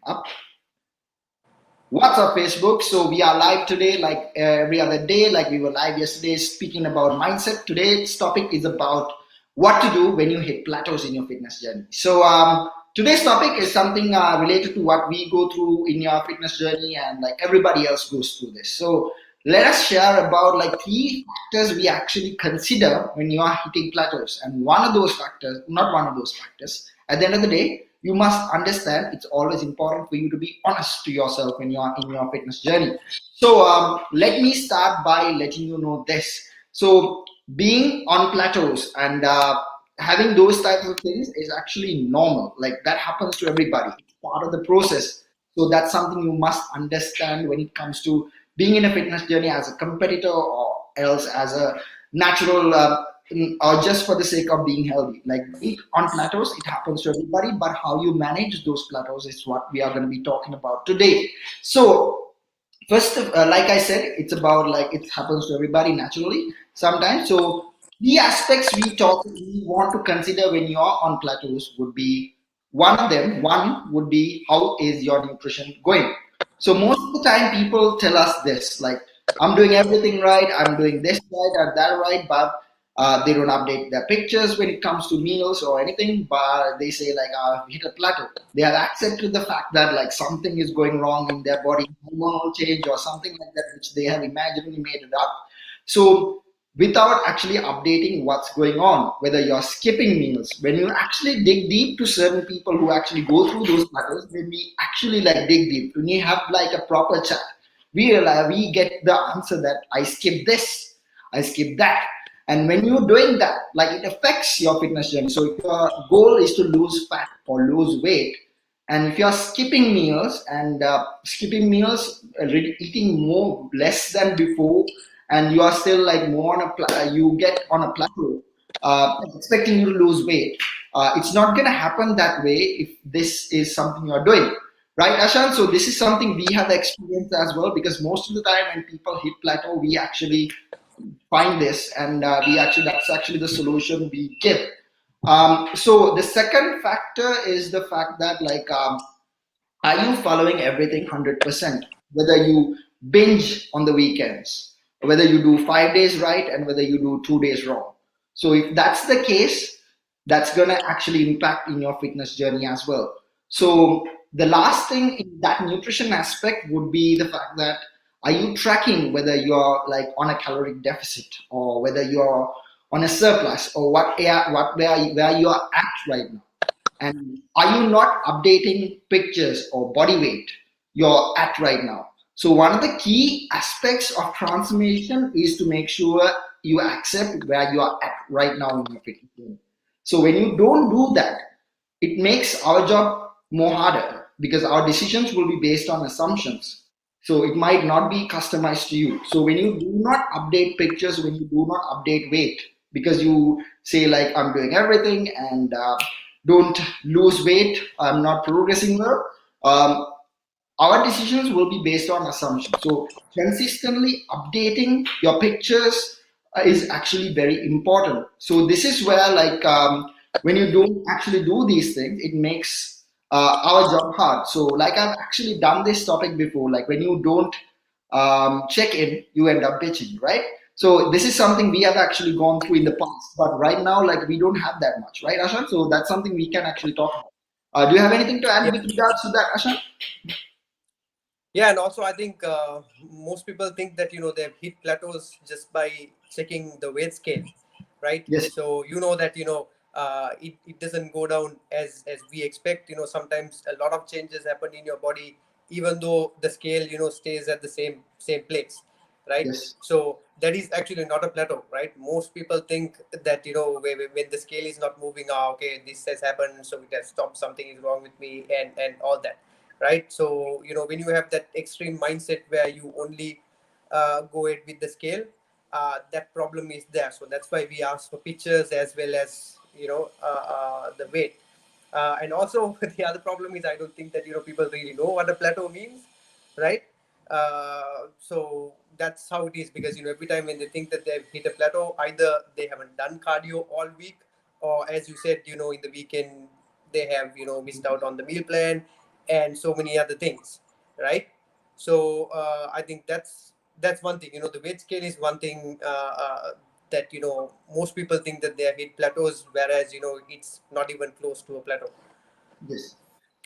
Up. What's up, Facebook? So we are live today, like every other day, like we were live yesterday, speaking about mindset. Today's topic is about what to do when you hit plateaus in your fitness journey. So today's topic is something related to what we go through in your fitness journey, and like everybody else goes through this. So let us share about like three factors we actually consider when you are hitting plateaus. And one of those factors, not one of those factors, at the end of the day, you must understand it's always important for you to be honest to yourself when you are in your fitness journey. So let me start by letting you know this. So being on plateaus and having those types of things is actually normal. Like that happens to everybody. It's part of the process. So that's something you must understand when it comes to being in a fitness journey as a competitor or else as a natural or just for the sake of being healthy. Like it, on plateaus, it happens to everybody, but how you manage those plateaus is what we are going to be talking about today. So like I said, it's about like it happens to everybody naturally sometimes. So the aspects we want to consider when you are on plateaus would be one of them. One would be how is your nutrition going. So most of the time, people tell us this like I'm doing everything right, I'm doing this right or that right, but they don't update their pictures when it comes to meals or anything, but they say like I've hit a plateau. They have accepted the fact that like something is going wrong in their body, hormonal change or something like that, which they have imaginally made it up. So without actually updating what's going on, whether you're skipping meals, when you actually dig deep to certain people who actually go through those plateaus, when we actually like dig deep, when we have like a proper chat, we realize we get the answer that I skip this, I skip that. And when you're doing that, like it affects your fitness journey. So if your goal is to lose fat or lose weight, and if you're skipping meals and eating more less than before, and you are still like more on you get on a plateau, expecting you to lose weight, it's not going to happen that way if this is something you're doing. Right, Ashan? So this is something we have experienced as well because most of the time when people hit plateau, we actually find this and we actually that's actually the solution we give. So the second factor is the fact that like are you following everything 100%, whether you binge on the weekends, whether you do 5 days right and whether you do 2 days wrong. So if that's the case, that's going to actually impact in your fitness journey as well. So the last thing in that nutrition aspect would be the fact that are you tracking whether you're like on a caloric deficit or whether you're on a surplus or where you are at right now, and are you not updating pictures or body weight you're at right now? So one of the key aspects of transformation is to make sure you accept where you are at right now in your fitness journey. So when you don't do that, it makes our job more harder because our decisions will be based on assumptions. So it might not be customized to you. So when you do not update pictures, when you do not update weight, because you say like I'm doing everything and don't lose weight, I'm not progressing well. Our decisions will be based on assumptions. So consistently updating your pictures is actually very important. So this is where like when you don't actually do these things, it makes our job hard. So like I've actually done this topic before. Like when you don't check in, you end up bitching, right? So this is something we have actually gone through in the past, but right now, like we don't have that much, right, Ashan? So that's something we can actually talk about. Do you have anything to add Yeah, with regards to that, Ashan? yeah, and also I think most people think that they've hit plateaus just by checking the weight scale, right? Yes. So that it doesn't go down as we expect. Sometimes a lot of changes happen in your body, even though the scale stays at the same place, right? Yes. So that is actually not a plateau, right? Most people think that when the scale is not moving, okay, this has happened, so it has stopped. Something is wrong with me, and all that, right? So when you have that extreme mindset where you only go ahead with the scale, that problem is there. So that's why we ask for pictures as well as the weight. And also the other problem is I don't think that people really know what a plateau means, right? So that's how it is, because every time when they think that they've hit a plateau, either they haven't done cardio all week, or as you said, in the weekend they have missed out on the meal plan, and so many other things, right? So I think that's one thing. The weight scale is one thing that most people think that they have hit plateaus, whereas it's not even close to a plateau. Yes.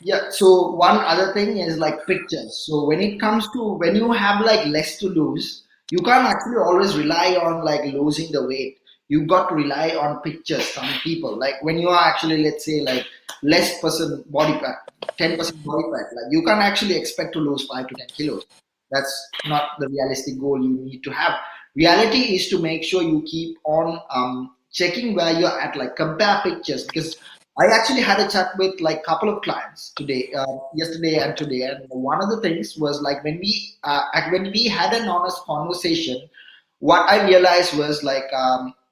Yeah. So one other thing is like pictures. So when it comes to when you have like less to lose, you can't actually always rely on like losing the weight. You've got to rely on pictures from people. Like when you are actually, let's say, like less percent body fat, 10% body fat, like you can't actually expect to lose 5 to 10 kilos. That's not the realistic goal you need to have. Reality is to make sure you keep on checking where you're at, like compare pictures because I actually had a chat with like couple of clients today, yesterday and today, and one of the things was like when we had an honest conversation, what I realized was like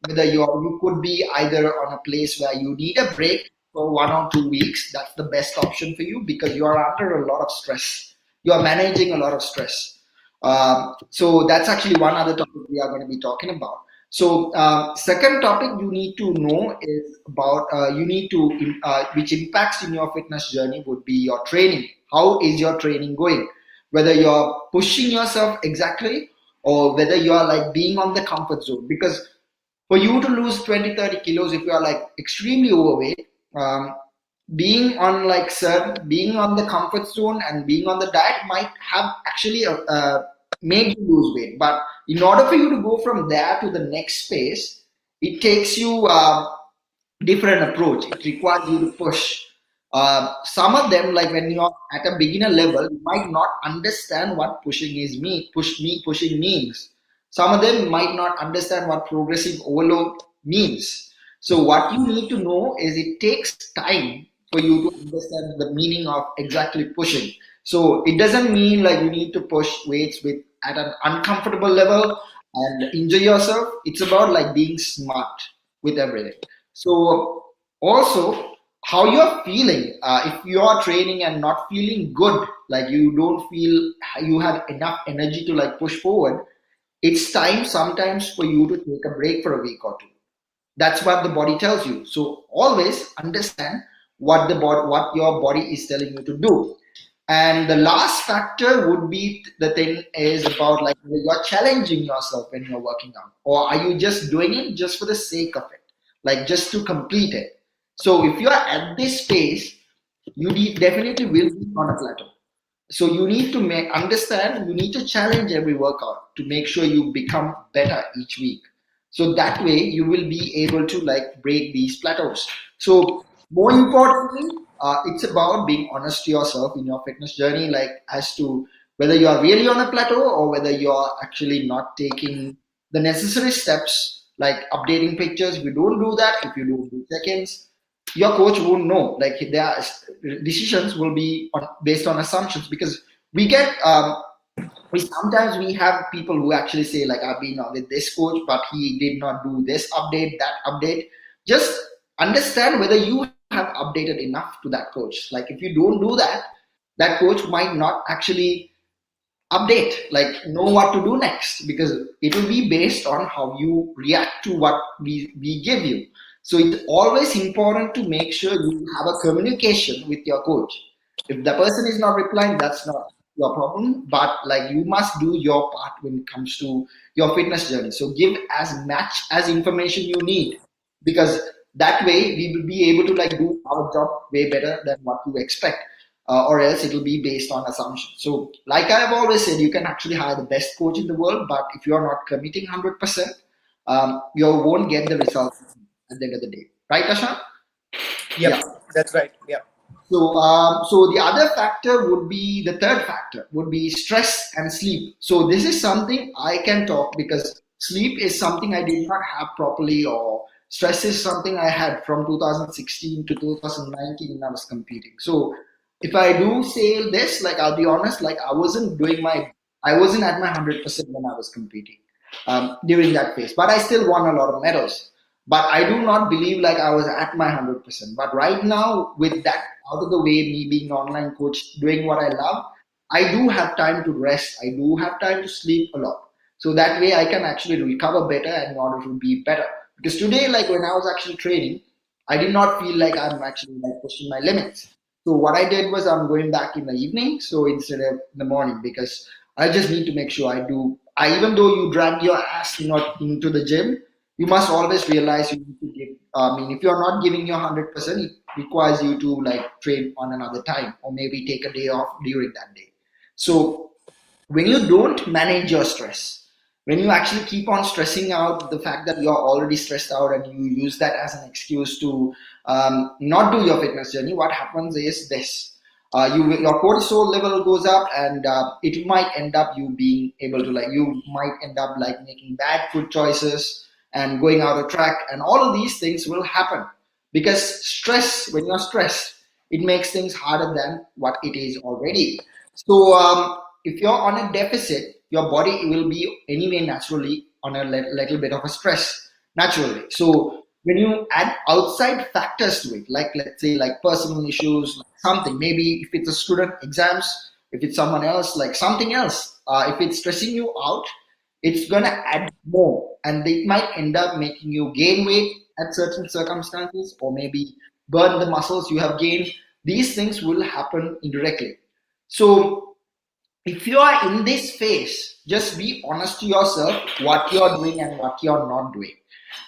whether you could be either on a place where you need a break for 1 or 2 weeks, that's the best option for you because you are under a lot of stress. You are managing a lot of stress. So that's actually one other topic we are going to be talking about. So, second topic you need to know is about which impacts in your fitness journey would be your training. How is your training going? Whether you're pushing yourself exactly or whether you are like being on the comfort zone. Because for you to lose 20, 30 kilos if you are like extremely overweight, being on like being on the comfort zone and being on the diet might have actually made you lose weight. But in order for you to go from there to the next phase, it takes you different approach. It requires you to push. Some of them, like when you're at a beginner level, you might not understand what pushing means. Some of them might not understand what progressive overload means. So what you need to know is it takes time for you to understand the meaning of exactly pushing. So it doesn't mean like you need to push weights with at an uncomfortable level and enjoy yourself. It's about like being smart with everything. So also how you're feeling. If you are training and not feeling good, like you don't feel you have enough energy to like push forward, it's time sometimes for you to take a break for a week or two. That's what the body tells you. So always understand what your body is telling you to do. And the last factor would be the thing is about like whether you're challenging yourself when you're working out, or are you just doing it just for the sake of it, like just to complete it. So if you're at this phase, definitely will be on a plateau. So you need to understand, you need to challenge every workout to make sure you become better each week. So that way you will be able to like break these plateaus. So more importantly, it's about being honest to yourself in your fitness journey, like as to whether you are really on a plateau or whether you are actually not taking the necessary steps, like updating pictures. If you don't do that, if you don't do check-ins, your coach won't know. Like their decisions will be based on assumptions because we get we sometimes we have people who actually say like I've been with this coach but he did not do this update, that update. Just understand whether you have updated enough to that coach. Like if you don't do that, that coach might not actually update, like know what to do next, because it will be based on how you react to what we give you. So it's always important to make sure you have a communication with your coach. If the person is not replying, that's not your problem, but like you must do your part when it comes to your fitness journey. So give as much as information you need, because that way we will be able to like do our job way better than what you expect, or else it will be based on assumptions. So, like I've always said, you can actually hire the best coach in the world, but if you're not committing 100%, you won't get the results at the end of the day. Right, Ashan? Yep, Yeah. that's right. Yeah. So the other factor would be the third factor would be stress and sleep. So this is something I can talk because sleep is something I did not have properly, or stress is something I had from 2016 to 2019 when I was competing. So if I do say this, like I'll be honest, like I wasn't at my 100% when I was competing during that phase, but I still won a lot of medals. But I do not believe like I was at my 100%. But right now, with that out of the way, me being an online coach, doing what I love, I do have time to rest. I do have time to sleep a lot. So that way I can actually recover better in order to be better. Because today, like when I was actually training, I did not feel like I'm actually like pushing my limits. So what I did was I'm going back in the evening, so instead of in the morning, because I just need to make sure I do. I even though you drag your ass not into the gym, you must always realize you need to give. I mean, if you're not giving your 100%, it requires you to like train on another time, or maybe take a day off during that day. So when you don't manage your stress, when you actually keep on stressing out the fact that you're already stressed out and you use that as an excuse to not do your fitness journey, what happens is this. Your cortisol level goes up, and it might end up you being able to like you might end up like making bad food choices and going out of track, and all of these things will happen because stress. When you're stressed, it makes things harder than what it is already. So if you're on a deficit, your body will be anyway naturally on a little bit of a stress naturally. So when you add outside factors to it, like let's say like personal issues, like something, maybe if it's a student exams, if it's someone else, like something else, if it's stressing you out, it's gonna add more, and it might end up making you gain weight at certain circumstances, or maybe burn the muscles you have gained. These things will happen indirectly. So if you are in this phase, just be honest to yourself what you're doing and what you're not doing.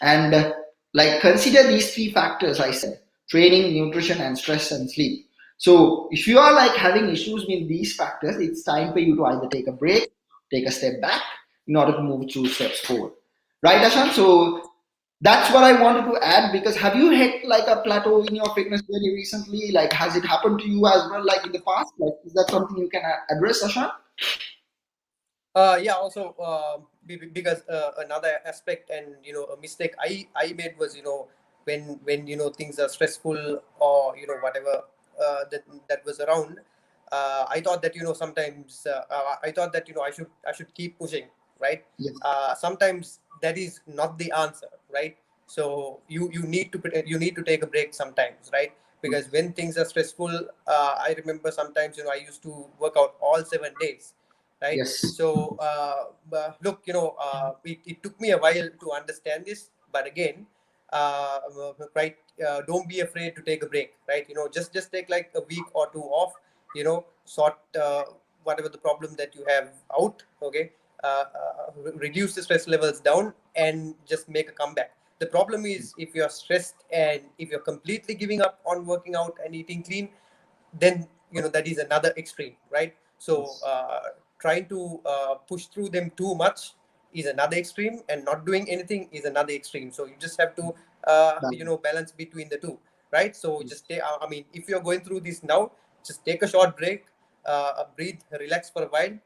And like consider these three factors I said: training, nutrition, and stress and sleep. So if you are like having issues with these factors, it's time for you to either take a break, take a step back in order to move two steps forward. Right, Ashan? So that's what I wanted to add, because have you hit like a plateau in your fitness journey recently? Like, has it happened to you as well, like in the past? Like, is that something you can address, Ashan? Yeah, also because another aspect and a mistake I made was when things are stressful or whatever that was around. I thought that sometimes I thought that I should keep pushing, right? Yes, Sometimes that is not the answer, right? So you need to take a break sometimes, right? Because when things are stressful, I remember sometimes I used to work out all 7 days, right? yes, So look, it took me a while to understand this, but again, right, don't be afraid to take a break, right? Just take like a week or two off, sort whatever the problem that you have out, okay? Reduce the stress levels down and just make a comeback. The problem is if you're stressed and if you're completely giving up on working out and eating clean, then that is another extreme, right? So yes. trying to push through them too much is another extreme, and not doing anything is another extreme. So you just have to Balance. balance between the two, right? So Yes, just stay, I mean, if you're going through this now, just take a short break, breathe, relax for a while,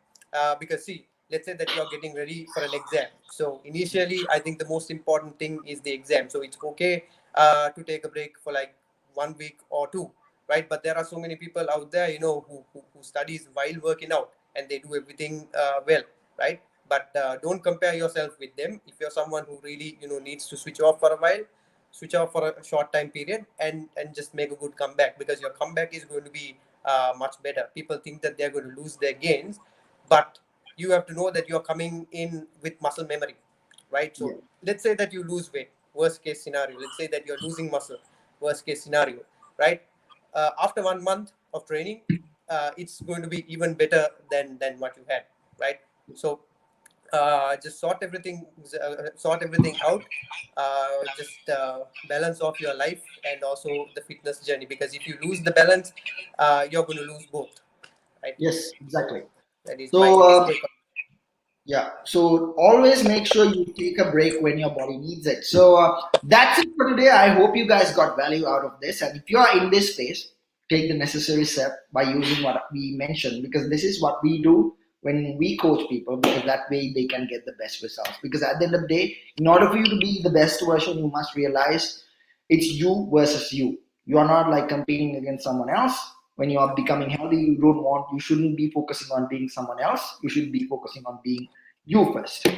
because see, let's say that you're getting ready for an exam. So initially I think the most important thing is the exam. So it's okay to take a break for like 1 week or two, right? But there are so many people out there, who studies while working out, and they do everything well, right? But don't compare yourself with them. If you're someone who really needs to switch off for a while, switch off for a short time period, and just make a good comeback, because your comeback is going to be much better. People think that they're going to lose their gains, but you have to know that you're coming in with muscle memory, right? yeah, So let's say that you lose weight, worst case scenario. Let's say that you're losing muscle, worst case scenario, right? After 1 month of training, it's going to be even better than what you had, right? So just sort everything out. Just balance off your life and also the fitness journey, because if you lose the balance, you're going to lose both, right? yes, So exactly. that is my So take on. yeah, so always make sure you take a break when your body needs it. So that's it for today. I hope you guys got value out of this. And if you are in this space, take the necessary step by using what we mentioned, because this is what we do when we coach people, because that way they can get the best results. Because at the end of the day, in order for you to be the best version, you must realize it's you versus you. You are not like competing against someone else. When you are becoming healthy, you shouldn't be focusing on being someone else. You should be focusing on being you first.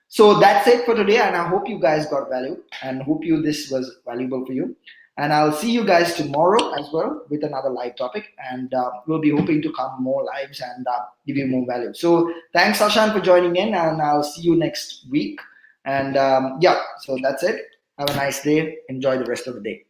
So that's it for today, and I hope you guys got value, and hope you this was valuable for you. And I'll see you guys tomorrow as well with another live topic, and we'll be hoping to come more lives and give you more value. So thanks, Ashan, for joining in, and I'll see you next week. And yeah, so that's it. Have a nice day. Enjoy the rest of the day.